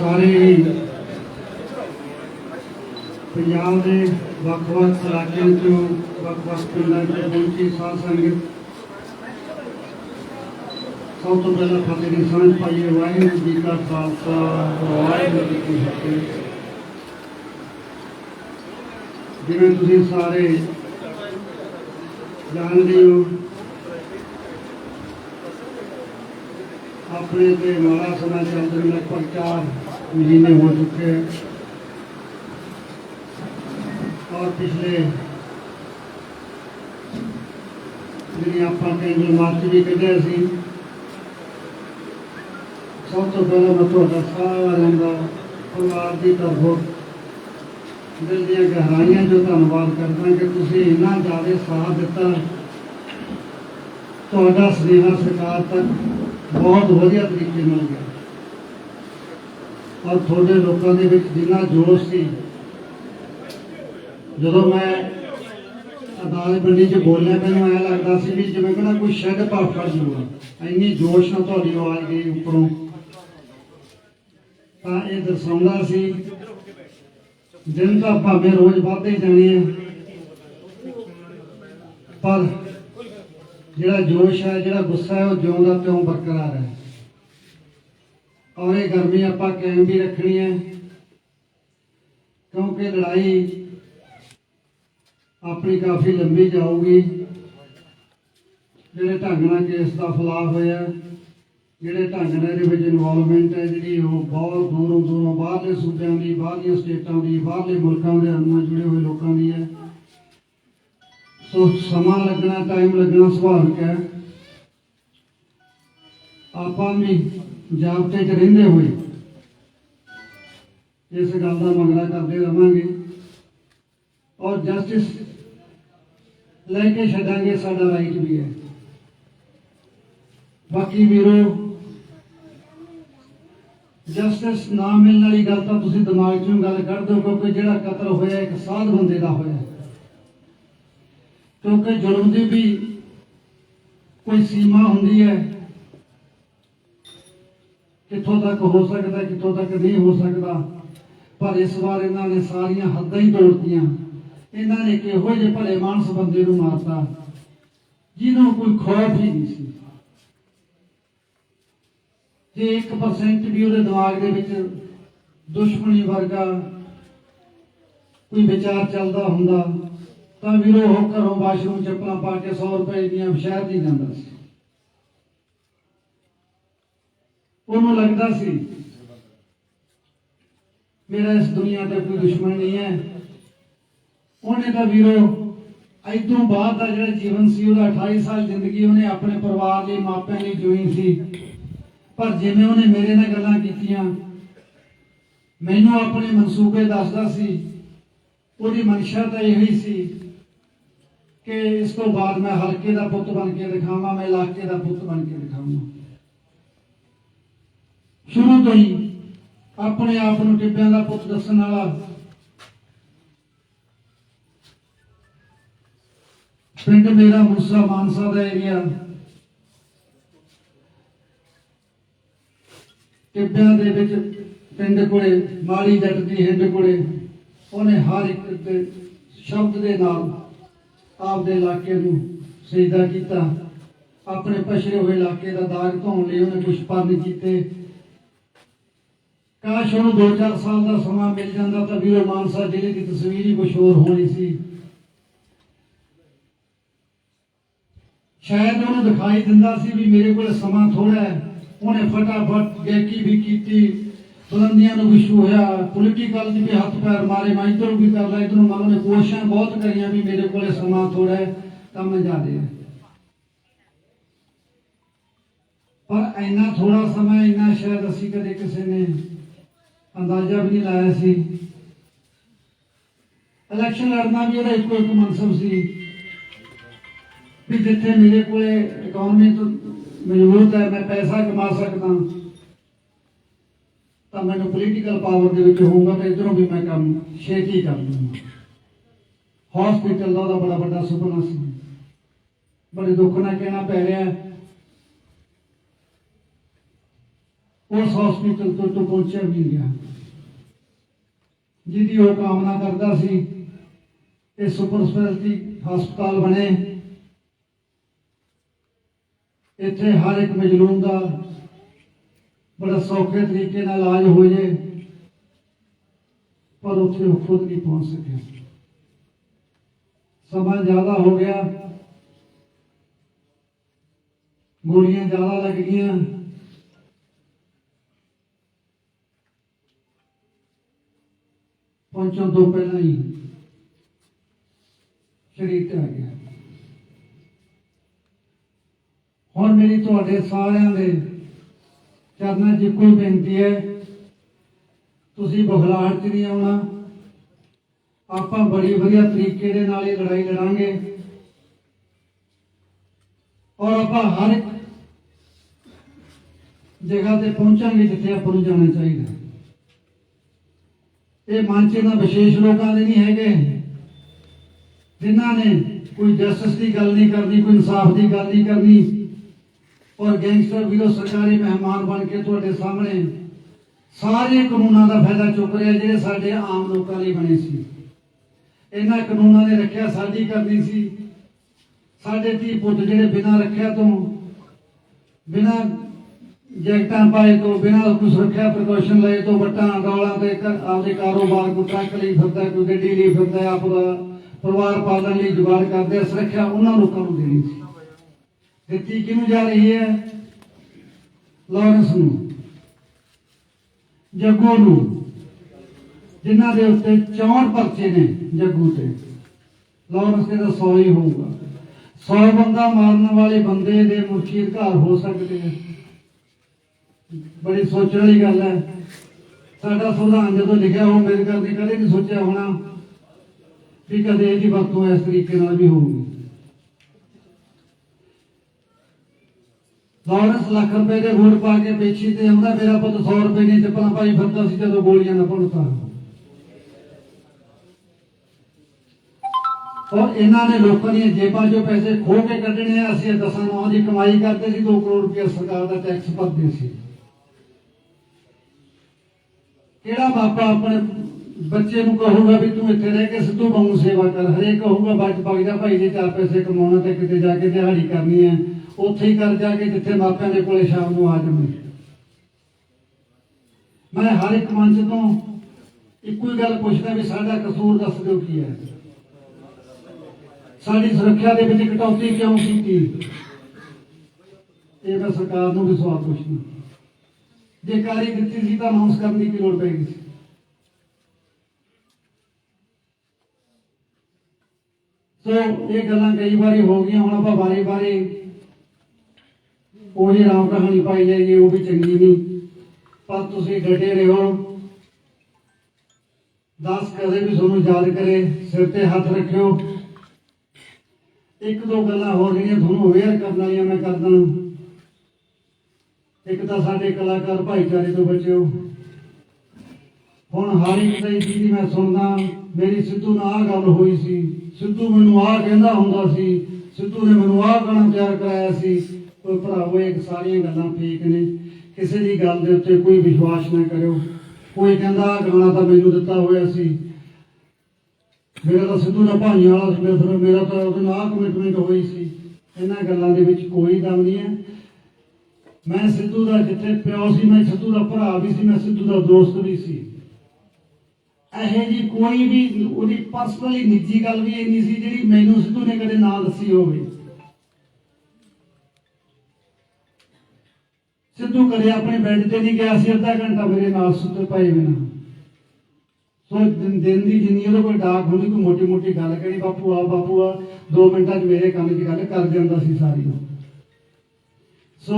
सारे ही पंजाब के ਵੱਖ-ਵੱਖ इलाकों चों ਵੱਖ-ਵੱਖ पिंडों चों पहुंची साध संगत सब तो पहला फतेह की सांझ पाइए। वाहिगुरू जी का खालसा वाहिगुरू जी की फतेह। जिवें तुसीं सारे जानते हो अपने ते माड़ा समय चलते लगभग 4 महीने हो चुके हैं और पिछले जी आप मार्च भी कढ़िया सी। सब तो पहले मैं थोड़ा सारे का परिवार की तरफों दिल दी गहराइयां जो धन्यवाद करता कि तुसीं इन्ना ज़्यादा साथ दिता। तुहाडा स्नेहा सरकार तक बहुत वधिया तरीके मिल गया और थोड़े लोगों के विच जिन्ना जोश सी जो मैं अदालत मंडी च बोलिया मैनूं ऐ लगता सी भी जिवें कहना कोई शैड भाव फड़ लूगा। इन्नी जोश नाल तुहाडी आवाज़ गई उपरों तां ये दर्शाउंदा सी दिन तो भावें रोज़ वधदे जाने पर जिहड़ा जोश है जिहड़ा गुस्सा है वो ज्यों दा त्यों बरकरार है और ये गर्मी आपां कायम भी रखनी है क्योंकि लड़ाई अपनी काफ़ी लंबी जाऊगी। जिहड़े ढंग नाल केस का फैलाव होया जिहड़े ढंग नाल इहदे विच इनवॉल्वमेंट है जिहड़ी वो बहुत दूरों दूरों बाहरले सूबों की बाहरलियां स्टेटां की बाहरले मुल्कों के नाल जुड़े हुए लोगों की है। तो समा लगना टाइम लगना सुभाविक है। आपां भी जाबते च रहिंदे हुए इस गल का मगरा करते रहांगे और जस्टिस लैके छड्डांगे साडा राइट भी है। बाकी वीरों जस्टिस ना मिलने वाली गल तो तुसीं दिमाग चों गल कढ़ दो क्योंकि जिहड़ा कतल होया एक साध बंदे का होया क्योंकि जुल्म की भी कोई सीमा होंदी है कितों तक हो सकता कितों तक नहीं हो सकता। पर इस बार इन्होंने सारिया हद्दां ही तोड़तियां। इन्होंने किहो जे भले मानस बंदे नूं मारता जिन्हों कोई खौफ ही नहीं सी। जे 1% भी उहदे दिमाग दे विच दुश्मनी वर्गा कोई विचार चलता हुंदा तो वीरो वो घरों वाशरूम चप्पल पा के 100 रुपए दियां शहर नहीं जाता सी। उन्होंने लगता सी मेरा इस दुनिया ते कोई दुश्मन नहीं है। उन्हें तो वीरो इतों बाद का जो जीवन सी 28 साल जिंदगी उन्हें अपने परिवार लिए मापिਆਂ लिए जोई सी। पर जिवें उन्हें मेरे नाल गल्लां कीतियां मैनूं अपने मनसूबे दसदा सी उहदी मंशा तो यही सी कि इस तो बाद मैं हल्के का पुत बन के दिखावां मैं इलाके का पुत बन के दिखावां। शुरू तो ही अपने आप को टिब्बियां का पुत दस्सण वाला पिंड मेरा मूसा मानसा का एरिया टिब्बियां दे विच पिंड कोले माड़ी जट की हिंड कोले उन्हें हर एक शब्द के नाल आपदे इलाके नूं सजदा किया। अपने पछड़े हुए इलाके का दाग धोने लिए उन्हें कुछ पंन किए। काश उन्होंने 2-4 साल का समा मिल जाता तो वीरो मानसा जिले की तस्वीर ही कुछ होर होनी सी। शायद उन्हें दिखाई दिंदा सी भी मेरे को समा थोड़ा है। उन्हें फटाफट गैकी भी की बुलंदियां भी छूया पोलीटिकल भी हथ पैर मारे मैं इधर भी कर ला इधरों मैं उन्हें कोशिशें बहुत करिया भी मेरे को समा थोड़ा है काम ज्यादा है। पर इन्ना थोड़ा समय इन्ना शायद असी कदे किसी ने अंदाजा भी नहीं लाया सी। इलैक्शन लड़ना भी एक मनसब सी भी जिथे मेरे को इकोनॉमी तो मजबूत है मैं पैसा कमा सकता तो मैं पोलीटिकल पावर के होऊंगा तो इधरों भी मैं काम छेती कर लूँगा। हॉस्पिटल का बड़ा बड़ा सुपना सी बड़े दुख ना कहना पै रहा है। उस हॉस्पिटल तो पहुंचा भी नहीं गया जिहदी वो कामना करता सी। ये सुपर स्पैशलिटी हस्पताल बने, इत्थे हर एक मजलूम का बड़ा सौखे तरीके नाल इलाज हो जाए, पर उत्थे वो खुद नहीं पहुंच सके। समा ज्यादा हो गया, गोलियां ज्यादा लग गई, पहुंचने तो पहला ही शरीर ते आ गया। हुण मेरी तुहाडे सारिआं दे चरनां 'च इक्को ही बेनती है, तुसीं बखलाहट 'च नहीं आउणा। आपां बड़ी वधिया तरीके दे नाल ये लड़ाई लड़ांगे और आपां हर एक जगह ते पहुंचांगे जिथे आपां नूं जाना चाहिए। ये मंच इन्हां विशेष लोगों के नहीं हैगे जिन्हां ने कोई जस्टिस की गल नहीं करनी, कोई इंसाफ की गल नहीं करनी और गैंगस्टर विरोध सरकारी मेहमान बन के तुहाडे सामने सारे कानूनों का फायदा चुक रहे जिहड़े साडे आम लोगों लई बने सी। इन्हां कानूनों ने रखिया साडी करनी सी। साडे धी पुत्त जिहड़े बिना रखिया तो, बिना जैकटां पाए तो, बिना कोई सुरक्षा प्रिकॉशन लए तो वट्टां डोलां ते आपदे कारोबार कोई ट्रक लई फिरदा, कोई गड्डी लई फिरदा, आपदा परिवार पालण लई जुगाड़ करदे, सुरक्षा उन्हां लोकां नूं देनी सी। दित्ती किहनूं जा रही है? लॉरेंस नूं, जग्गू नूं, जिन्हां दे उत्ते 64 परचे ने जग्गू ते। लॉरेंस ते 100 ही होऊगा। 100 बंदा मारने वाले बंदे दे मुखी अधिकार हो सकते हैं। बड़ी सोचने वाली गल है। साडा संविधान जो लिखा हो अंबेडकर ने कदे नहीं सोचा होना भी कदे इसकी वरतों इस तरीके नाल भी होगी। लॉरेंस लाख रुपए के वोट पा के पेशी ते आंदा, मेरा पुत 100 रुपए दी चप्पलां पाई फिरदा सी जदों गोलियां ना भुनता। और इन्हां ने लोकां दी जेबां चों पैसे खो के कड्ढणे आ। असीं 10-9 की कमाई करते सी, 2 करोड़ रुपया सरकार का टैक्स भरते सी। किहड़ा बापा अपने बच्चे नूं कहूगा भी तू इत्थे रह के सिद्धू वांगू सेवा कर? हरेक कहूगा बच पग जा भाई जी, 4 पैसे कमाउणे ते किते जाके दिहाड़ी करनी है, उत्थे ही कर जाके जिथे मापिਆਂ ਦੇ ਕੋਲੇ शाम ਨੂੰ आ जावे। मैं हर एक मंच तो ਇੱਕੋ ਹੀ ਗੱਲ ਪੁੱਛਦਾ ਵੀ ਸਾਡਾ ਕਸੂਰ ਦੱਸ ਦਿਓ ਕੀ ਹੈ, ਸਾਡੀ ਸੁਰੱਖਿਆ ਦੇ ਵਿੱਚ ਕਟੌਤੀ ਕਿਉਂ ਕੀਤੀ? ਇਹ ਮੈਂ ਸਰਕਾਰ ਨੂੰ ਵੀ ਸਵਾਲ ਪੁੱਛਦਾ। ਜੇ ਕਾਰੀ ਦਿੱਤੀ ਸੀ ਤਾਂ ਅਨਾਉਂਸ ਕਰਨ ਦੀ ਕੀ ਲੋੜ ਪੈ ਗਈ ਸੀ? ਸੋ ਇਹ ਗੱਲਾਂ ਕਈ ਵਾਰੀ ਹੋ ਗਈਆਂ, ਹੁਣ ਆਪਾਂ ਵਾਰੀ-ਵਾਰੀ ਉਹ ਜਿਹੜੀ ਰਾਮ ਕਹਾਣੀ ਪਾਈ ਜਾਈਏ ਉਹ ਵੀ ਚੰਗੀ ਨਹੀਂ। ਪਰ ਤੁਸੀਂ ਡਟੇ ਰਹੋ। 10 ਕਦੇ ਵੀ ਤੁਹਾਨੂੰ ਯਾਦ ਕਰੇ, ਸਿਰ ਤੇ ਹੱਥ ਰੱਖਿਓ। ਇੱਕ ਦੋ ਗੱਲਾਂ ਹੋਰ ਜਿਹੜੀਆਂ ਤੁਹਾਨੂੰ ਅਵੇਅਰ ਕਰਨ ਵਾਲੀਆਂ ਮੈਂ ਕਰਦਾ। ਇੱਕ ਤਾਂ ਸਾਡੇ ਕਲਾਕਾਰ ਭਾਈਚਾਰੇ ਤੋਂ ਬਚਿਓ। ਹੁਣ ਹਰ ਇੱਕ ਦੀ ਚੀਜ਼ ਮੈਂ ਸੁਣਦਾ, ਮੇਰੀ ਸਿੱਧੂ ਨਾਲ ਆਹ ਗੱਲ ਹੋਈ ਸੀ, ਸਿੱਧੂ ਮੈਨੂੰ ਆਹ ਕਹਿੰਦਾ ਹੁੰਦਾ ਸੀ, ਸਿੱਧੂ ਨੇ ਮੈਨੂੰ ਆਹ ਗਾਣਾ ਤਿਆਰ ਕਰਾਇਆ ਸੀ। ਕੋਈ ਭਰਾਵੋ, ਇੱਕ ਸਾਰੀਆਂ ਗੱਲਾਂ ਫੇਕ ਨੇ। ਕਿਸੇ ਦੀ ਗੱਲ ਦੇ ਉੱਤੇ ਕੋਈ ਵਿਸ਼ਵਾਸ ਨਾ ਕਰਿਓ। ਕੋਈ ਕਹਿੰਦਾ ਆਹ ਗਾਣਾ ਤਾਂ ਮੈਨੂੰ ਦਿੱਤਾ ਹੋਇਆ ਸੀ, ਮੇਰਾ ਤਾਂ ਸਿੱਧੂ ਨਾਲ ਭਾਈਆਂ ਵਾਲਾ ਸੀ, ਮੇਰਾ ਤਾਂ ਉਹਦੇ ਨਾਲ ਆਹ ਕਮਿਟਮੈਂਟ ਹੋਈ ਸੀ। ਇਹਨਾਂ ਗੱਲਾਂ ਦੇ ਵਿੱਚ ਕੋਈ ਦਮ ਨਹੀਂ ਹੈ। ਮੈਂ ਸਿੱਧੂ ਦਾ ਜਿੱਥੇ ਪਿਓ ਸੀ, ਮੈਂ ਸਿੱਧੂ ਦਾ ਭਰਾ ਵੀ ਸੀ, ਮੈਂ ਸਿੱਧੂ ਦਾ ਦੋਸਤ ਵੀ ਸੀ। ਇਹੋ ਜਿਹੀ ਕੋਈ ਵੀ ਉਹਦੀ ਪਰਸਨਲੀ ਨਿੱਜੀ ਗੱਲ ਵੀ ਇਹ ਨਹੀਂ ਸੀ ਜਿਹੜੀ ਮੈਨੂੰ ਸਿੱਧੂ ਨੇ ਕਦੇ ਨਾ ਦੱਸੀ ਹੋਵੇ। ਸਿੱਧੂ ਕਦੇ ਆਪਣੇ ਬੈੱਡ ਤੇ ਨਹੀਂ ਗਿਆ ਸੀ ਅੱਧਾ ਘੰਟਾ ਮੇਰੇ ਨਾਲ ਸੁੱਤੇ ਪਏ ਬਿਨਾਂ। ਸੋ ਦਿਨ ਦੀ ਜਿੰਨੀ ਉਹਦੇ ਕੋਈ ਡਾਕ ਹੁੰਦੀ, ਕੋਈ ਮੋਟੀ ਮੋਟੀ ਗੱਲ ਕਰੀ, ਬਾਪੂ ਆ 2 ਮਿੰਟਾਂ 'ਚ ਮੇਰੇ ਕੰਮ ਦੀ ਗੱਲ ਕਰ ਜਾਂਦਾ ਸੀ ਸਾਰੀ। ਸੋ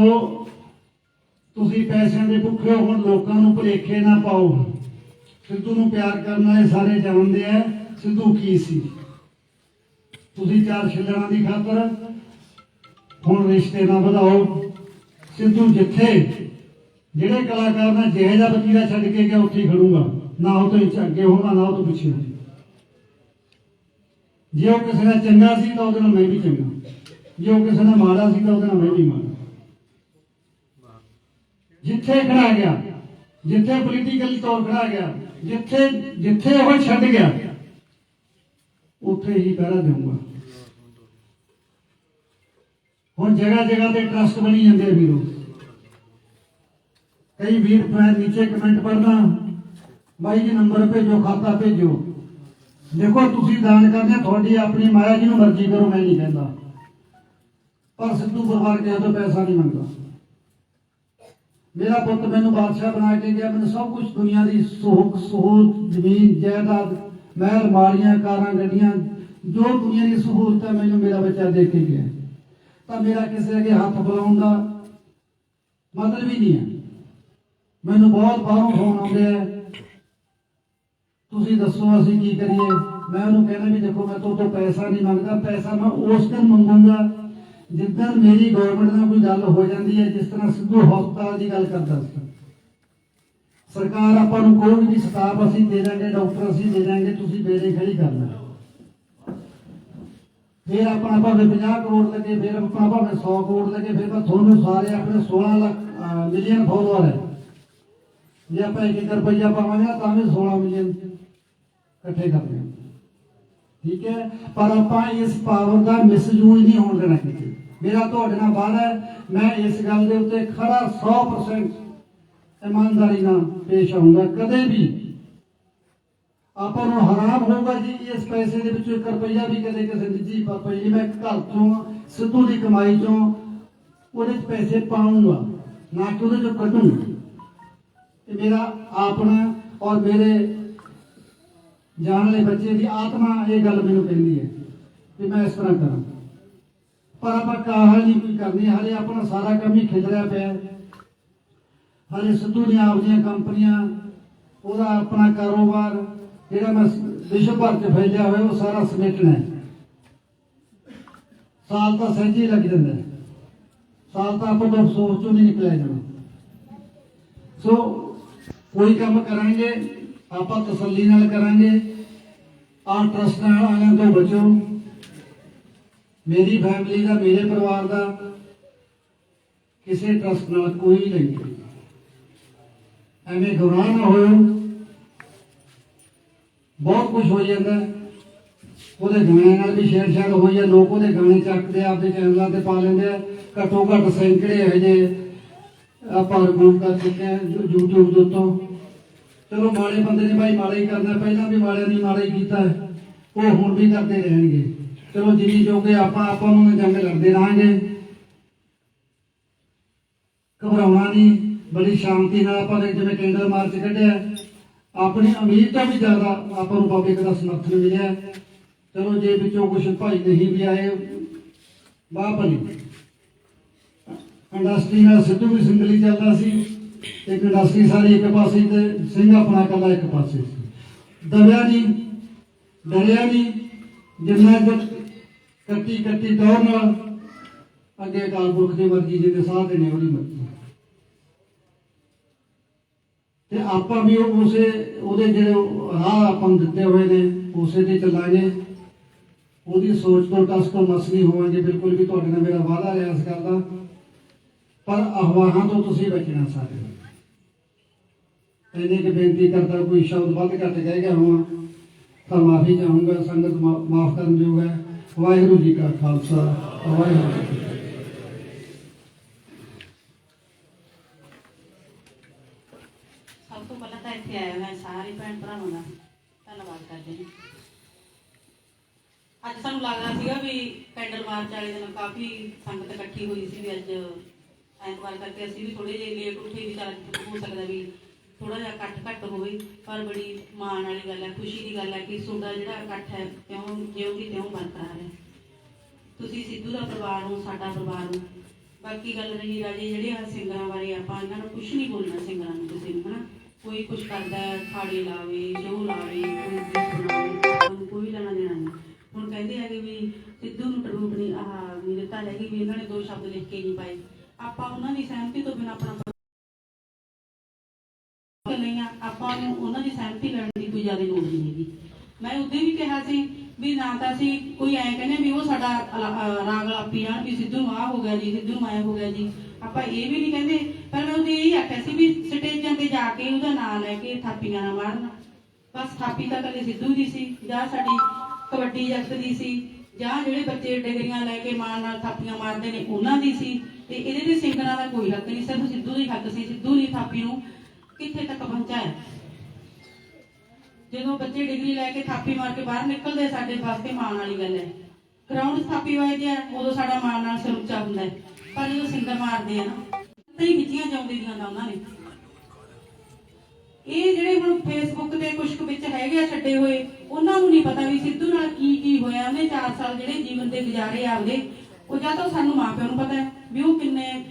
ਤੁਸੀਂ ਪੈਸਿਆਂ ਦੇ ਭੁੱਖੇ ਹੋ, ਹੁਣ ਲੋਕਾਂ ਨੂੰ ਭੁਲੇਖੇ ਨਾ ਪਾਓ। ਸਿੱਧੂ ਨੂੰ ਪਿਆਰ ਕਰਨ ਵਾਲੇ ਸਾਰੇ ਜਾਣਦੇ ਆ ਸਿੱਧੂ ਕੀ ਸੀ। ਤੁਸੀਂ 4 ਛਿੱਲੜਾਂ ਦੀ ਖਾਤਰ ਹੁਣ ਰਿਸ਼ਤੇ ਨਾ ਵਧਾਓ। ਸਿੱਧੂ ਜਿੱਥੇ ਜਿਹੜੇ ਕਲਾਕਾਰ ਨਾਲ ਜਿਹੋ ਜਿਹਾ ਵਤੀਰਾ ਛੱਡ ਕੇ ਗਿਆ ਉੱਥੇ ਹੀ ਖੜੂਗਾ, ਨਾ ਉਹ ਤੋਂ ਅੱਗੇ ਹੋਣਾ ਨਾ ਉਹ ਤੋਂ ਪਿੱਛੇ। ਜੇ ਉਹ ਕਿਸੇ ਨਾਲ ਚੰਗਾ ਸੀ ਤਾਂ ਉਹਦੇ ਨਾਲ ਮੈਂ ਵੀ ਚੰਗਾ, ਜੇ ਉਹ ਕਿਸੇ ਨਾਲ ਮਾੜਾ ਸੀ ਤਾਂ ਉਹਦੇ ਨਾਲ ਮੈਂ ਵੀ ਮਾੜਾ। ਜਿੱਥੇ ਖੜਾ ਗਿਆ, ਜਿੱਥੇ ਪੋਲੀਟੀਕਲ ਤੌਰ ਖੜਾ ਗਿਆ, ਜਿੱਥੇ ਜਿੱਥੇ ਉਹ ਛੱਡ ਗਿਆ, ਉੱਥੇ ਹੀ ਪਹਿਰਾ ਦੇਊਂਗਾ। ਹੁਣ ਜਗ੍ਹਾ ਜਗ੍ਹਾ ਤੇ ਟਰਸਟ ਬਣੀ ਜਾਂਦੇ ਵੀਰੋ। ਕਈ ਵੀਰ ਮੈਂ ਨੀਚੇ ਕਮੈਂਟ ਪੜ੍ਹਦਾ, ਬਾਈ ਜੀ ਨੰਬਰ ਭੇਜੋ, ਖਾਤਾ ਭੇਜੋ। ਦੇਖੋ ਤੁਸੀਂ ਦਾਨ ਕਰਦੇ, ਤੁਹਾਡੀ ਆਪਣੀ ਮਾਇਆ, ਜਿਹਨੂੰ ਮਰਜ਼ੀ ਕਰੋ, ਮੈਂ ਨਹੀਂ ਕਹਿੰਦਾ, ਪਰ ਸਿੱਧੂ ਪਰਿਵਾਰ ਕਿਸੇ ਤੋਂ ਪੈਸਾ ਨਹੀਂ ਮੰਗਦਾ। ਮੇਰਾ ਪੁੱਤ ਮੈਨੂੰ ਬਾਦਸ਼ਾਹ ਬਣਾ ਕੇ ਗਿਆ, ਮੈਨੂੰ ਸਭ ਕੁਝ ਦੁਨੀਆ ਦੀ ਸੁੱਖ ਸਹੂਲਤ, ਜ਼ਮੀਨ ਜਾਇਦਾਦ, ਮਹਿਲ ਮਾਲੀਆਂ, ਕਾਰਾਂ ਗੱਡੀਆਂ, ਜੋ ਦੁਨੀਆ ਦੀ ਸਹੂਲਤ ਹੈ ਮੈਨੂੰ ਮੇਰਾ ਬੱਚਾ ਦੇ ਕੇ ਗਿਆ। ਤਾਂ ਮੇਰਾ ਕਿਸੇ ਅੱਗੇ ਹੱਥ ਫੈਲਾਉਣ ਦਾ ਮਤਲਬ ਹੀ ਨਹੀਂ ਹੈ। ਮੈਨੂੰ ਬਹੁਤ ਬਾਹਰੋਂ ਫੋਨ ਆਉਂਦੇ ਆ, ਤੁਸੀਂ ਦੱਸੋ ਅਸੀਂ ਕੀ ਕਰੀਏ। ਮੈਂ ਉਹਨੂੰ ਕਹਿੰਦਾ ਵੀ ਦੇਖੋ ਮੈਂ ਤੋਂ ਪੈਸਾ ਨਹੀਂ ਮੰਗਦਾ, ਪੈਸਾ ਮੈਂ ਉਸ ਦਿਨ ਮੰਗੂੰਗਾ ਜਿੱਦਣ ਮੇਰੀ ਗਵਰਨਮੈਂਟ ਨਾਲ ਕੋਈ ਗੱਲ ਹੋ ਜਾਂਦੀ ਹੈ। ਜਿਸ ਤਰ੍ਹਾਂ ਸਿੱਧੂ ਹਸਪਤਾਲ ਦੀ ਗੱਲ ਕਰਦਾ ਸੀ, ਸਰਕਾਰ ਆਪਾਂ ਨੂੰ ਕੋਈ ਵੀ ਸਟਾਫ ਅਸੀਂ ਦੇ ਦਾਂਗੇ, ਡਾਕਟਰ ਅਸੀਂ ਦੇ ਦਾਂਗੇ, ਤੁਸੀਂ ਬੇੜੇ ਖੜੀ ਕਰਨਾ। ਫਿਰ ਆਪਣਾ ਭਾਵੇਂ 50 ਕਰੋੜ ਲੱਗੇ, ਫਿਰ ਆਪਣਾ ਭਾਵੇਂ 100 ਕਰੋੜ ਲੱਗੇ, ਫਿਰ ਮੈਂ ਤੁਹਾਨੂੰ ਸਾਰੇ ਆਪਣੇ 16 ਮਿਲੀਅਨ ਫੋਲੋਅਰ ਹੈ, ਜੇ ਆਪਾਂ 1 ਰੁਪਈਆ ਪਾਵਾਂਗੇ ਤਾਂ ਵੀ 16 ਮਿਲੀਅਨ ਇਕੱਠੇ ਕਰਦੇ ਹਾਂ, ਠੀਕ ਹੈ। ਪਰ ਆਪਾਂ ਇਸ ਪਾਵਰ ਦਾ ਮਿਸਯੂਜ਼ ਨਹੀਂ ਹੋਣ ਦੇਣਾ ਕਿਤੇ। ਮੇਰਾ ਤੁਹਾਡੇ ਨਾਲ ਵਾਅਦਾ ਹੈ, ਮੈਂ ਇਸ ਗੱਲ ਦੇ ਉੱਤੇ ਖੜਾ 100% ਇਮਾਨਦਾਰੀ ਨਾਲ ਪੇਸ਼ ਆਊਂਗਾ। ਕਦੇ ਵੀ ਆਪਾਂ ਨੂੰ ਹਰਾਮ ਹੋਊਗਾ ਜੀ ਇਸ ਪੈਸੇ ਦੇ ਵਿੱਚੋਂ 1 ਰੁਪਈਆ ਵੀ ਕਦੇ ਕਿਸੇ ਨਿੱਜੀ ਪਰਪਸ, ਮੈਂ ਘਰ ਤੋਂ ਸਿੱਧੂ ਦੀ ਕਮਾਈ ਚੋਂ ਉਹਦੇ 'ਚ ਪੈਸੇ ਪਾਊਂਗਾ, ਨਾ ਕਿ ਉਹਦੇ 'ਚੋਂ ਕੱਢੂੰਗਾ। ਇਹ ਮੇਰਾ ਆਪਣਾ ਔਰ ਮੇਰੇ ਜਾਣ ਵਾਲੇ ਬੱਚੇ ਦੀ ਆਤਮਾ ਇਹ ਗੱਲ ਮੈਨੂੰ ਕਹਿੰਦੀ ਹੈ ਕਿ ਮੈਂ ਇਸ ਤਰ੍ਹਾਂ ਕਰਾਂ। ਪਰ ਆਪਾਂ ਕਾਹਲ ਨਹੀਂ ਕੋਈ ਕਰਨੀ। ਹਾਲੇ ਆਪਣਾ ਸਾਰਾ ਕੰਮ ਹੀ ਖਿਲਰਿਆ ਪਿਆ। ਹਾਲੇ ਸਿੱਧੂ ਦੀਆਂ ਆਪਦੀਆਂ ਕੰਪਨੀਆਂ, ਉਹਦਾ ਆਪਣਾ ਕਾਰੋਬਾਰ ਜਿਹੜਾ ਮੈਂ ਵਿਸ਼ਵ ਭਰ 'ਚ ਫੈਲਿਆ ਹੋਇਆ, ਉਹ ਸਾਰਾ ਸਮੇਟਣਾ ਹੈ। ਸਾਲ ਤਾਂ ਸਹਿਜੇ ਹੀ ਲੱਗ ਜਾਂਦਾ, ਸਾਲ ਤਾਂ ਆਪਾਂ ਤੋਂ ਸੋਚ ਚੋਂ ਨਹੀਂ ਨਿਕਲਿਆ ਜਾਣਾ। ਸੋ ਕੋਈ ਕੰਮ ਕਰਾਂਗੇ ਆਪਾਂ ਤਸੱਲੀ ਨਾਲ ਕਰਾਂਗੇ। ਆਹ ਟਰਸਟ ਨਾਲ ਆਇਆਂ ਤੋਂ ਬਚੋ। ਮੇਰੀ ਫੈਮਿਲੀ ਦਾ, ਮੇਰੇ ਪਰਿਵਾਰ ਦਾ ਕਿਸੇ ਟਰਸਟ ਨਾਲ ਕੋਈ ਲਿੰਕ ਨਹੀਂ। ਐਵੇਂ ਗੁਨਾਹ ਨਾ ਹੋਇਓ। ਬਹੁਤ ਕੁਝ ਹੋ ਜਾਂਦਾ, ਉਹਦੇ ਗਾਣੇ ਨਾਲ ਵੀ ਛੇੜਛਾੜ ਹੋਈ ਹੈ। ਲੋਕ ਉਹਦੇ ਗਾਣੇ ਚੱਕਦੇ ਆਪਦੇ ਚੈਨਲਾਂ ਤੇ ਪਾ ਲੈਂਦੇ ਆ। ਘੱਟੋ ਘੱਟ ਸੈਂਕੜੇ ਇਹੋ ਜਿਹੇ ਆਪਾਂ ਰਿਮੂਵ ਕਰ ਚੁੱਕੇ ਆ YouTube ਦੇ ਉੱਤੋਂ। ਚਲੋ ਮਾੜੇ ਬੰਦੇ ਨੇ ਭਾਈ ਮਾੜਾ ਹੀ ਕਰਨਾ, ਪਹਿਲਾਂ ਵੀ ਮਾੜਿਆਂ ਨੇ ਮਾੜਾ ਹੀ ਕੀਤਾ, ਉਹ ਹੁਣ ਵੀ ਕਰਦੇ ਰਹਿਣਗੇ। ਚਲੋ ਜਿੰਨੀ ਜੋਗੇ ਆਪਾਂ ਨੂੰ ਜੰਗ ਲੜਦੇ ਰਹਾਂਗੇ, ਘਬਰਾਉਣਾ ਨਹੀਂ। ਬੜੀ ਸ਼ਾਂਤੀ ਨਾਲ ਆਪਾਂ ਨੇ ਜਿਵੇਂ ਕੈਂਡਲ ਮਾਰਚ ਕੱਢਿਆ, ਆਪਣੀ ਉਮੀਦ ਤੋਂ ਵੀ ਜ਼ਿਆਦਾ ਆਪਾਂ ਨੂੰ ਪਬਲਿਕ ਦਾ ਸਮਰਥਨ ਮਿਲਿਆ। ਚਲੋ ਜੇ ਵਿੱਚੋਂ ਕੁਝ ਭਾਈ ਨਹੀਂ ਵੀ ਆਏ, ਵਾਹ ਭਲੀ। ਇੰਡਸਟਰੀ ਨਾਲ ਸਿੱਧੂ ਵੀ ਸਿੰਗਲੀ ਚੱਲਦਾ ਸੀ, ਇੱਕ ਇੰਡਸਟਰੀ ਸਾਰੀ ਇੱਕ ਪਾਸੇ ਤੇ ਸਿੰਘ ਆਪਣਾ ਇਕੱਲਾ ਇੱਕ ਪਾਸੇ ਸੀ। ਦਬਿਆ ਨਹੀਂ, ਡਰਿਆ ਨਹੀਂ। ਜਿੰਨਾ ਕੱਟੀ ਦੌੜ ਨਾਲ ਅੱਗੇ ਅਕਾਲ ਪੁਰਖ ਦੀ ਮਰਜ਼ੀ, ਜਿਹਦੇ ਸਾਹ ਦੇਣੇ ਉਹਦੀ ਮਰਜ਼ੀ। ਤੇ ਆਪਾਂ ਵੀ ਉਹਦੇ ਜਿਹੜੇ ਰਾਹ ਆਪਾਂ ਨੂੰ ਦਿੱਤੇ ਹੋਏ ਨੇ ਉਸੇ ਤੇ ਚੱਲਾਂਗੇ। ਉਹਦੀ ਸੋਚ ਤੋਂ ਟਸ ਤੋਂ ਮਸ ਨਹੀਂ ਹੋਵਾਂਗੇ ਬਿਲਕੁਲ ਵੀ। ਤੁਹਾਡੇ ਨਾਲ ਮੇਰਾ ਵਾਅਦਾ ਰਿਹਾ ਇਸ ਗੱਲ ਦਾ। ਪਰ ਅਫਵਾਹਾਂ ਤੋਂ ਤੁਸੀਂ ਬਚਣਾ ਸਾਰੇ। ਇਹਨੇ ਕਿ ਬੇਨਤੀ ਕਰਦਾ, ਕੋਈ ਸ਼ਬਦ ਵੱਧ ਘੱਟ ਕਹਿ ਗਿਆ ਹੋਵਾਂ ਤਾਂ ਮਾਫੀ ਚਾਹੂੰਗਾ। ਸੰਗਤ ਮਾਫ ਕਰਨ ਜੋਗ ਹੈ। ਵਾਹਿਗੁਰੂ ਜੀ ਕਾ ਖਾਲਸਾ, ਵਾਹਿਗੁਰੂ ਜੀ ਕੀ ਫਤਿਹ। ਸਭ ਤੋਂ ਪਹਿਲਾਂ ਤਾਂ ਇੱਥੇ ਆਏ ਹੋਏ ਸਾਰੇ ਭੈਣ ਭਰਾਵਾਂ ਦਾ ਧੰਨਵਾਦ ਕਰਦੇ ਹਾਂ। ਅੱਜ ਸਾਨੂੰ ਲੱਗਦਾ ਸੀਗਾ ਵੀ ਕੈਂਡਲ ਮਾਰਚ ਵਾਲੇ ਦਿਨ ਕਾਫੀ ਸੰਗਤ ਇਕੱਠੀ ਹੋਈ ਸੀ, ਵੀ ਅੱਜ ਐਤਵਾਰ ਕਰਕੇ ਅਸੀਂ ਵੀ ਥੋੜੇ ਜਿਹੇ ਲੇਟ ਉੱਠੇ ਵੀ, ਚੱਲ ਹੋ ਸਕਦਾ ਵੀ ਥੋੜਾ ਜਿਹਾ ਇਕੱਠ ਘੱਟ ਹੋਵੇ। ਪਰ ਬੜੀ ਮਾਣ ਵਾਲੀ ਗੱਲ ਹੈ, ਖੁਸ਼ੀ ਦੀ ਗੱਲ ਹੈ ਕਿ ਤੁਹਾਡਾ ਜਿਹੜਾ ਇਕੱਠ ਹੈ ਜਿਉਂ ਦੀ ਤਿਉਂ ਬਰਕਰਾਰ ਹੈ। ਤੁਸੀਂ ਸਿੱਧੂ ਦਾ ਪਰਿਵਾਰ ਨੂੰ, ਸਾਡਾ ਪਰਿਵਾਰ ਨੂੰ। ਬਾਕੀ ਗੱਲ ਰਹੀ ਰਾਜੇ ਜਿਹੜੀਆਂ ਸਿੰਗਰਾਂ ਬਾਰੇ, ਆਪਾਂ ਇਹਨਾਂ ਨੂੰ ਕੁਛ ਨਹੀਂ ਬੋਲਣਾ। ਸਿੰਗਰਾਂ ਨੂੰ ਕਿਸੇ ਨੂੰ ਹਨਾ, ਕੋਈ ਕੁਛ ਕਰਦਾ, ਖਾੜੇ ਲਾਵੇ, ਜੋ ਲਾਵੇ, ਕੋਈ ਬਣਾਵੇ, ਕੋਈ ਲੈਣਾ ਦੇਣਾ ਨਹੀਂ। ਹੁਣ ਕਹਿੰਦੇ ਹੈਗੇ ਵੀ ਸਿੱਧੂ ਨੂੰ ਟਰੂਪ ਨਹੀਂ ਨਹੀਂ ਦਿੱਤਾ ਹੈਗੀ, ਵੀ ਇਹਨਾਂ ਨੇ 2 ਸ਼ਬਦ ਲਿਖ ਕੇ ਨਹੀਂ ਪਾਏ। ਆਪਾਂ ਉਹਨਾਂ ਦੀ ਸਹਿਮਤੀ ਤੋਂ ਬਿਨਾਂ ਆਪਣਾ ਨਹੀਂ ਆ, ਆਪਾਂ ਨੂੰ ਉਹਨਾਂ ਦੀ ਸਹਿਮਤੀ ਲੈਣ ਦੀ ਕੋਈ ਜ਼ਿਆਦਾ ਲੋੜ ਨਹੀਂ ਹੈਗੀ। ਮੈਂ ਉਦੋਂ ਵੀ ਕਿਹਾ ਸੀ ਵੀ ਨਾ ਤਾਂ ਅਸੀਂ ਕੋਈ ਐਂ ਕਹਿੰਦੇ ਵੀ ਉਹ ਸਾਡਾ ਰਾਗ ਲਾਪੀ ਜਾਣ ਵੀ ਸਿੱਧੂ ਨੂੰ ਆਹ ਹੋ ਗਿਆ ਜੀ, ਸਿੱਧੂ ਨੂੰ ਐਂ ਹੋ ਗਿਆ ਜੀ, ਆਪਾਂ ਇਹ ਵੀ ਨਹੀਂ ਕਹਿੰਦੇ। ਪਰ ਮੈਂ ਉਹਦੇ ਇਹੀ ਆਖਿਆ ਸੀ ਵੀ ਸਟੇਜਾਂ ਤੇ ਜਾ ਕੇ ਉਹਦਾ ਨਾਂ ਲੈ ਕੇ ਥਾਪੀਆਂ ਨਾ ਮਾਰਨ। ਬਸ ਥਾਪੀ ਤਾਂ ਇਕੱਲੇ ਸਿੱਧੂ ਦੀ ਸੀ, ਜਾਂ ਸਾਡੀ ਕਬੱਡੀ ਜਗਤ ਦੀ ਸੀ, ਜਾਂ ਜਿਹੜੇ ਬੱਚੇ ਡਿਗਰੀਆਂ ਲੈ ਕੇ ਮਾਣ ਨਾਲ ਥਾਪੀਆਂ ਮਾਰਦੇ ਨੇ ਉਹਨਾਂ ਦੀ ਸੀ। ਤੇ ਇਹਦੇ ਤੇ ਸਿੰਗਰਾਂ ਦਾ ਕੋਈ ਹੱਕ ਨਹੀਂ, ਸਿਰਫ ਸਿੱਧੂ ਦਾ ਹੀ ਹੱਕ ਸੀ। ਸਿੱਧੂ ਨੇ ਥਾਪੀ ਨੂੰ ਕਿੱਥੇ ਤੱਕ ਪਹੁੰਚਾਇਆ। ਜਦੋਂ ਬੱਚੇ ਡਿਗਰੀ ਲੈ ਕੇ ਥਾਪੀ ਮਾਰ ਕੇ ਬਾਹਰ ਨਿਕਲਦੇ ਸਾਡੇ ਵਾਸਤੇ ਮਾਣ ਵਾਲੀ ਗੱਲ ਹੈ। ਗਰਾਊਂਡ ਥਾਪੀ ਵੱਜਦੀ ਹੈ ਉਦੋਂ ਸਾਡਾ ਮਾਣ ਨਾਲ ਸਿਰ ਉੱਚਾ ਹੁੰਦਾ ਹੈ। ਪਰ ਜਦੋਂ ਸਿੰਗਰ ਮਾਰਦੇ ਆ ਨਾ ਤਾਂ ਹੀ ਖਿੱਚੀਆਂ ਜਾਂਦੇ ਦੀਆਂ ਦਾ ਉਹਨਾਂ ਨੇ। ਇਹ ਜਿਹੜੇ ਹੁਣ ਫੇਸਬੁੱਕ ਤੇ ਕੁਝ ਕੁ ਵਿੱਚ ਹੈਗੇ ਆ ਛੱਡੇ ਹੋਏ, ਉਹਨਾਂ ਨੂੰ ਨਹੀਂ ਪਤਾ ਵੀ ਸਿੱਧੂ ਨਾਲ ਕੀ ਕੀ ਹੋਇਆ। ਉਹਨੇ 4 ਸਾਲ ਜਿਹੜੇ ਜੀਵਨ ਦੇ ਗੁਜ਼ਾਰੇ ਆਪਦੇ, ਉਹ ਜਾਂ ਤਾਂ ਸਾਨੂੰ ਮਾਂ ਪਿਓ ਨੂੰ ਪਤਾ ਹੈ ਵੀ ਉਹ ਕਿੰਨੇ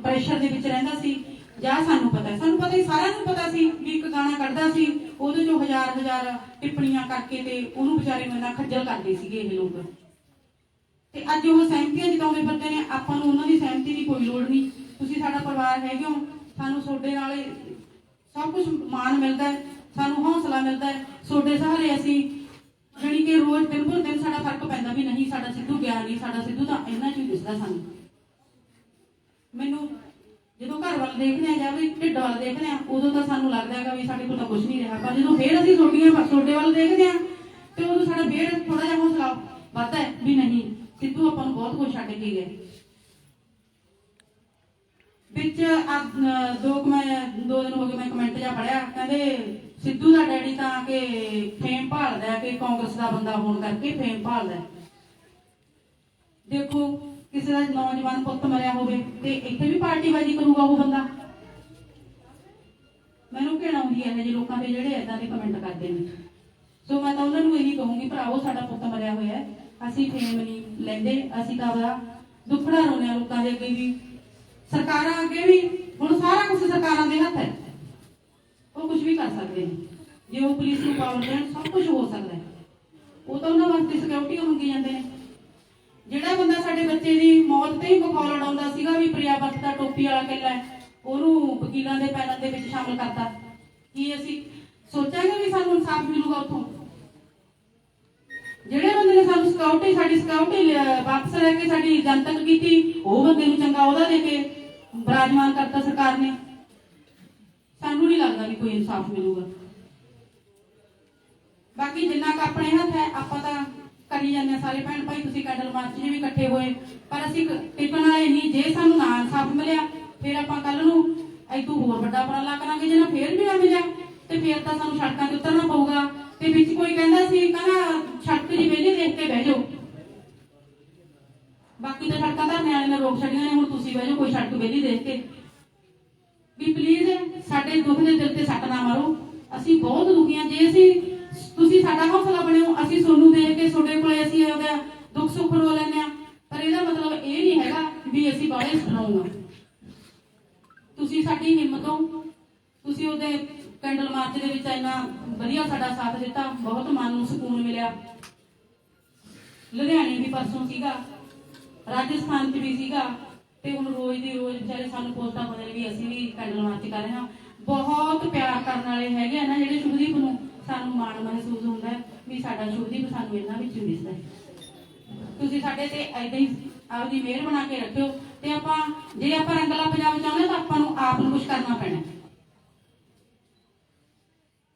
ਪ੍ਰੈਸ਼ਰ ਦੇ ਵਿੱਚ ਰਹਿੰਦਾ ਸੀ, ਜਾਂ ਸਾਨੂੰ ਪਤਾ ਹੈ। ਸਾਨੂੰ ਪਤਾ ਹੀ ਸਾਰਿਆਂ ਨੂੰ ਪਤਾ ਸੀ ਵੀ ਇੱਕ ਗਾਣਾ ਕੱਢਦਾ ਸੀ, ਉਹਦੇ ਚੋਂ ਹਜ਼ਾਰ ਟਿੱਪਣੀਆਂ ਕਰਕੇ ਤੇ ਉਹਨੂੰ ਵਿਚਾਰੇ ਨੂੰ ਇੰਨਾ ਖੱਜਲ ਕਰਦੇ ਸੀਗੇ ਇਹ ਲੋਕ। ਤੇ ਅੱਜ ਉਹ ਸਹਿਮਤੀਆਂ ਜਤਾਉਂਦੇ ਫਿਰਦੇ ਨੇ। ਆਪਾਂ ਨੂੰ ਉਹਨਾਂ ਦੀ ਸਹਿਮਤੀ ਦੀ ਕੋਈ ਲੋੜ ਨਹੀਂ। ਤੁਸੀਂ ਸਾਡਾ ਪਰਿਵਾਰ ਹੈਗੇ ਹੋ, ਸਾਨੂੰ ਤੁਹਾਡੇ ਨਾਲ ਸਭ ਕੁਝ ਮਾਣ ਮਿਲਦਾ ਹੈ, ਸਾਨੂੰ ਹੌਸਲਾ ਮਿਲਦਾ ਹੈ। ਤੁਹਾਡੇ ਸਹਾਰੇ ਅਸੀਂ ਜਾਣੀ ਕਿ ਰੋਜ਼ ਦਿਨ ਭਰ ਦਿਨ ਸਾਡਾ ਫਰਕ ਪੈਂਦਾ ਵੀ ਨਹੀਂ ਸਾਡਾ ਸਿੱਧੂ ਗਿਆ ਨਹੀਂ, ਸਾਡਾ ਸਿੱਧੂ ਤਾਂ ਇਹਨਾਂ ਚ ਹੀ ਦਿਸਦਾ ਸਾਨੂੰ। ਮੈਨੂੰ ਜਦੋਂ ਘਰ ਵੱਲ ਦੇਖਦੇ ਆ ਜਾਂ ਵੀ ਢਿੱਡ ਵੱਲ ਦੇਖਦੇ ਆ, ਉਦੋਂ ਤਾਂ ਸਾਨੂੰ ਲੱਗਦਾ ਹੈਗਾ ਵੀ ਸਾਡੇ ਕੋਲ ਤਾਂ ਕੁਝ ਨਹੀਂ ਰਿਹਾ। ਪਰ ਜਦੋਂ ਫੇਰ ਅਸੀਂ ਤੁਹਾਡੇ ਵੱਲ ਦੇਖਦੇ ਆ ਤੇ ਉਦੋਂ ਸਾਡਾ ਫੇਰ ਥੋੜਾ ਜਿਹਾ ਹੌਸਲਾ ਵੱਧਦਾ ਹੈ ਵੀ ਨਹੀਂ, ਸਿੱਧੂ ਆਪਾਂ ਨੂੰ ਬਹੁਤ ਕੁਝ ਛੱਡ ਕੇ ਗਏ। ਵਿੱਚ 2 ਦਿਨ ਹੋ ਗਏ ਮੈਂ ਕਮੈਂਟ ਜਾ ਪੜਿਆ, ਕਹਿੰਦੇ ਸਿੱਧੂ ਦਾ ਡੈਡੀ ਤਾਂ ਕਿ ਫੇਮ ਭਾਲਦਾ ਹੈ, ਕਿ ਕਾਂਗਰਸ ਦਾ ਬੰਦਾ ਹੋਣ ਕਰਕੇ ਫੇਮ ਭਾਲਦਾ। ਦੇਖੋ ਕਿਸੇ ਦਾ ਨੌਜਵਾਨ ਪੁੱਤ ਮਰਿਆ ਹੋਵੇ ਤੇ ਇੱਥੇ ਵੀ ਪਾਰਟੀਬਾਜ਼ੀ ਕਰੂਗਾ ਉਹ ਬੰਦਾ। ਮੈਨੂੰ ਘਿਣ ਆਉਂਦੀ ਹੈ ਜੇ ਲੋਕਾਂ ਦੇ ਜਿਹੜੇ ਏਦਾਂ ਦੇ ਕਮੈਂਟ ਕਰਦੇ ਨੇ। ਸੋ ਮੈਂ ਤਾਂ ਉਹਨਾਂ ਨੂੰ ਇਹੀ ਕਹੂੰਗੀ, ਭਰਾਵੋ ਸਾਡਾ ਪੁੱਤ ਮਰਿਆ ਹੋਇਆ ਹੈ, ਅਸੀਂ ਫੇਮ ਨਹੀਂ ਲੈਂਦੇ, ਅਸੀਂ ਤਾਂ ਉਹਦਾ ਦੁੱਖੜਾ ਰੋਣੇ ਆ ਲੋਕਾਂ ਦੇ ਅੱਗੇ ਵੀ, ਸਰਕਾਰਾਂ ਅੱਗੇ ਵੀ। ਹੁਣ ਸਾਰਾ ਕੁਝ ਸਰਕਾਰਾਂ ਦੇ ਹੱਥ ਹੈ, ਉਹ ਕੁਝ ਵੀ ਕਰ ਸਕਦੇ ਨੇ। ਜੇ ਉਹ ਪੁਲਿਸ ਨੂੰ ਪਾਵਰ ਦੇਣ ਸਭ ਕੁਝ ਹੋ ਸਕਦਾ ਹੈ। ਉਹ ਤਾਂ ਉਹਨਾਂ ਵਾਸਤੇ ਸਿਕਿਉਰਿਟੀ ਮੰਗੀ ਜਾਂਦੇ ਨੇ। ਜਿਹੜਾ ਬੰਦਾ ਸਾਡੇ ਬੱਚੇ ਦੀ ਮੌਤ ਤੇ ਹੀ ਮਖੌਲ ਉਡਾਉਂਦਾ ਸੀਗਾ ਵੀ ਪ੍ਰਿਆਵਰਤ ਦਾ ਟੋਪੀ ਵਾਲਾ ਕਿੱਲਾ ਹੈ, ਉਹਨੂੰ ਵਕੀਲਾਂ ਦੇ ਪੈਨਲ ਦੇ ਵਿੱਚ ਸ਼ਾਮਲ ਕਰਤਾ। ਕੀ ਅਸੀਂ ਸੋਚਾਂਗੇ ਵੀ ਸਾਨੂੰ ਇਨਸਾਫ ਮਿਲੂਗਾ ਉੱਥੋਂ? ਜਿਹੜੇ ਬੰਦੇ ਨੇ ਸਾਨੂੰ ਸਾਡੀ ਸਿਕਿਉਰਿਟੀ ਵਾਪਸ ਲੈ ਕੇ ਸਾਡੀ ਜਨਤਕ ਕੀਤੀ, ਉਹ ਬੰਦੇ ਨੂੰ ਚੰਗਾ ਉਹਦਾ ਦੇ ਕੇ ਬਰਾਜਮਾਨ ਕਰਤਾ ਸਰਕਾਰ ਨੇ। ਸਾਨੂੰ ਨਹੀਂ ਲੱਗਦਾ ਵੀ ਕੋਈ ਇਨਸਾਫ ਮਿਲੂਗਾ। ਬਾਕੀ ਜਿੰਨਾ ਕੁ ਆਪਣੇ ਹੱਥ ਹੈ ਆਪਾਂ ਤਾਂ ਕਰੀ ਜਾਂਦੇ ਸਾਰੇ ਭੈਣ ਭਾਈ। ਤੁਸੀਂ ਕੈਂਡਲ ਮਾਰਚ 'ਚ ਵੀ ਇਕੱਠੇ ਹੋਏ, ਪਰ ਅਸੀਂ ਟਿਕਣ ਵਾਲੇ ਨਹੀਂ। ਜੇ ਸਾਨੂੰ ਨਾ ਇਨਸਾਫ ਮਿਲਿਆ ਫਿਰ ਆਪਾਂ ਕੱਲ ਨੂੰ ਇਦੋਂ ਹੋਰ ਵੱਡਾ ਉਪਰਾਲਾ ਕਰਾਂਗੇ। ਜੇ ਨਾ ਫੇਰ ਵੀ ਨਾ ਮਿਲਿਆ ਤੇ ਫਿਰ ਤਾਂ ਸਾਨੂੰ ਸੜਕਾਂ ਤੇ ਉਤਰਨਾ ਪਊਗਾ। ਤੇ ਵਿੱਚ ਕੋਈ ਕਹਿੰਦਾ ਸੀ ਕਹਿੰਦਾ ਸੜਕ ਦੀ ਵਿਹਲੀ ਦੇਖ ਕੇ ਬਹਿ ਜਾਓ, ਬਾਕੀ ਤਾਂ ਸੜਕਾਂ ਧਰਨੇ ਵਾਲੇ ਨੇ ਰੋਕ ਛੱਡੀਆਂ ਨੇ, ਹੁਣ ਤੁਸੀਂ ਬਹਿ ਜਾਓ ਕੋਈ ਸੜਕ ਵਿਹਲੀ ਦੇਖ ਕੇ। ਵੀ ਪਲੀਜ਼ ਸਾਡੇ ਦੁੱਖ ਦੇ ਦਿਲ ਤੇ ਸੱਟ ਨਾ ਮਾਰੋ, ਅਸੀਂ ਬਹੁਤ ਦੁਖੀ ਹਾਂ। ਜੇ ਤੁਸੀਂ ਸਾਡਾ ਹੌਸਲਾ ਬਣਿਓ, ਅਸੀਂ ਤੁਹਾਨੂੰ ਦੇਖ ਕੇ ਤੁਹਾਡੇ ਕੋਲੇ ਅਸੀਂ ਉਹਦਾ ਦੁੱਖ ਸੁੱਖ ਰੋ ਲੈਂਦੇ ਹਾਂ। ਪਰ ਇਹਦਾ ਮਤਲਬ ਇਹ ਨਹੀਂ ਹੈਗਾ ਵੀ ਅਸੀਂ ਬਾਹਲੇ ਸੁਣਾਉਂਗਾ। ਤੁਸੀਂ ਸਾਡੀ ਹਿੰਮਤ ਹੋ। ਤੁਸੀਂ ਉਹਦੇ ਕੈਂਡਲ ਮਾਰਚ ਦੇ ਵਿੱਚ ਇੰਨਾ ਵਧੀਆ ਸਾਡਾ ਸਾਥ ਦਿੱਤਾ, ਬਹੁਤ ਮਨ ਨੂੰ ਸਕੂਨ ਮਿਲਿਆ। ਲੁਧਿਆਣੇ ਵੀ ਪਰਸੋਂ ਸੀਗਾ, ਰਾਜਸਥਾਨ 'ਚ ਵੀ ਸੀਗਾ, ਤੇ ਹੁਣ ਰੋਜ਼ ਦੀ ਰੋਜ਼ ਵਿਚਾਰੇ ਸਾਨੂੰ ਪੁੱਛਦਾ ਬਦਲ ਵੀ ਅਸੀਂ ਵੀ ਕੈਂਡਲ ਮਾਰਚ ਕਰ ਰਹੇ ਹਾਂ। ਬਹੁਤ ਪਿਆਰ ਕਰਨ ਵਾਲੇ ਹੈਗੇ ਆ ਨਾ ਜਿਹੜੇ ਸ਼ੁਭਦੀਪ ਨੂੰ, ਸਾਨੂੰ ਮਾਣ ਮਹਿਸੂਸ ਹੁੰਦਾ ਵੀ ਸਾਡਾ ਸ਼ੁਭਦੀਪ ਸਾਨੂੰ ਇਹਨਾਂ ਵਿੱਚ ਹੀ ਦਿਸਦਾ ਹੈ। ਤੁਸੀਂ ਸਾਡੇ ਤੇ ਏਦਾਂ ਹੀ ਆਪਦੀ ਮਿਹਰ ਬਣਾ ਕੇ ਰੱਖਿਓ। ਤੇ ਜੇ ਆਪਾਂ ਰੰਗਲਾ ਪੰਜਾਬ ਚਾਹੁੰਦੇ ਤਾਂ ਆਪਾਂ ਨੂੰ ਆਪ ਨੂੰ ਕੁਝ ਕਰਨਾ ਪੈਣਾ।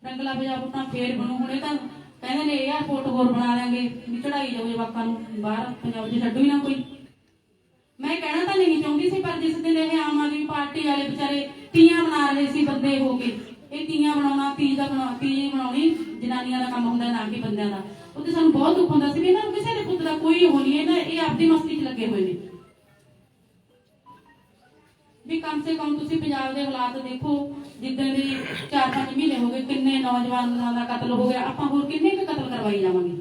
ਰੰਗਲਾ ਪੰਜਾਬ ਆਪਣਾ ਫੇਰ ਬਣੂ। ਹੁਣੇ ਤਾਂ ਕਹਿੰਦੇ ਨੇ 에ਅਰਪੋਰਟ ਹੋਰ ਬਣਾ ਲਾਂਗੇ ਵੀ ਚੜਾਈ ਜਾਓ ਜਵਾਕਾਂ ਨੂੰ ਬਾਹਰ, ਪੰਜਾਬ 'ਚ ਛੱਡੂ ਹੀ ਨਾ ਕੋਈ। ਮੈਂ ਕਹਿਣਾ ਤਾਂ ਨਹੀਂ ਚਾਹੁੰਦੀ ਸੀ, ਪਰ ਜਿਸ ਦਿਨ ਇਹ ਆਮ ਆਦਮੀ ਪਾਰਟੀ ਵਾਲੇ ਵਿਚਾਰੇ ਤੀਆਂ ਬਣਾ ਰਹੇ ਸੀ ਬੰਦੇ ਹੋ ਕੇ, ਇਹ ਤੀਆਂ ਬਣਾਉਣਾ ਤੀਜ ਬਣਾਉਣੀ ਜਨਾਨੀਆਂ ਦਾ ਕੰਮ ਹੁੰਦਾ ਨਾ ਕਿ ਬੰਦਿਆਂ ਦਾ, ਉਹਦੇ ਸਾਨੂੰ ਬਹੁਤ ਦੁੱਖ ਹੁੰਦਾ ਸੀ ਵੀ ਇਹਨਾਂ ਨੂੰ ਕਿਸੇ ਦੇ ਪੁੱਤ ਦਾ ਕੋਈ ਉਹ ਨਹੀਂ ਹੈ, ਇਹ ਆਪਦੀ ਮਸਤੀ 'ਚ ਲੱਗੇ ਹੋਏ ਨੇ। ਵੀ ਕਮ ਸੇ ਕਮ ਤੁਸੀਂ ਪੰਜਾਬ ਦੇ ਹਾਲਾਤ ਦੇਖੋ, ਜਿੱਦਾਂ ਦੇ 4-5 ਮਹੀਨੇ ਹੋ ਗਏ ਕਿੰਨੇ ਨੌਜਵਾਨਾਂ ਦਾ ਕਤਲ ਹੋ ਗਿਆ, ਆਪਾਂ ਹੋਰ ਕਿੰਨੇ ਕੁ ਕਤਲ ਕਰਵਾਈ ਜਾਵਾਂਗੇ।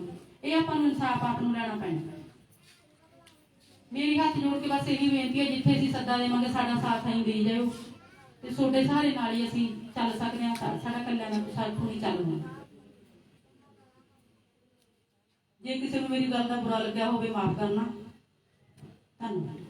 ਇਹ ਆਪਾਂ ਨੂੰ ਇਨਸਾਫ ਆਪ ਨੂੰ ਲੈਣਾ ਪੈਣਾ। ਮੇਰੀ ਹੱਥ ਜੋੜ ਕੇ ਬਸ ਇਹੀ ਬੇਨਤੀ ਹੈ, ਜਿੱਥੇ ਅਸੀਂ ਸੱਦਾ ਦੇਵਾਂਗੇ ਸਾਡਾ ਸਾਥ ਅਸੀਂ ਦੇ ਜਾਇਓ, ਤੇ ਤੁਹਾਡੇ ਸਹਾਰੇ ਨਾਲ ਹੀ ਅਸੀਂ ਚੱਲ ਸਕਦੇ ਹਾਂ। ਸਾਡਾ ਕੱਲਿਆਂ ਦਾ ਸਾਥ ਨਹੀਂ ਚੱਲਣਾ। ਜੇ ਕਿਸੇ ਨੂੰ ਮੇਰੀ ਗੱਲ ਦਾ ਬੁਰਾ ਲੱਗਿਆ ਹੋਵੇ ਮਾਫ ਕਰਨਾ। ਧੰਨਵਾਦ।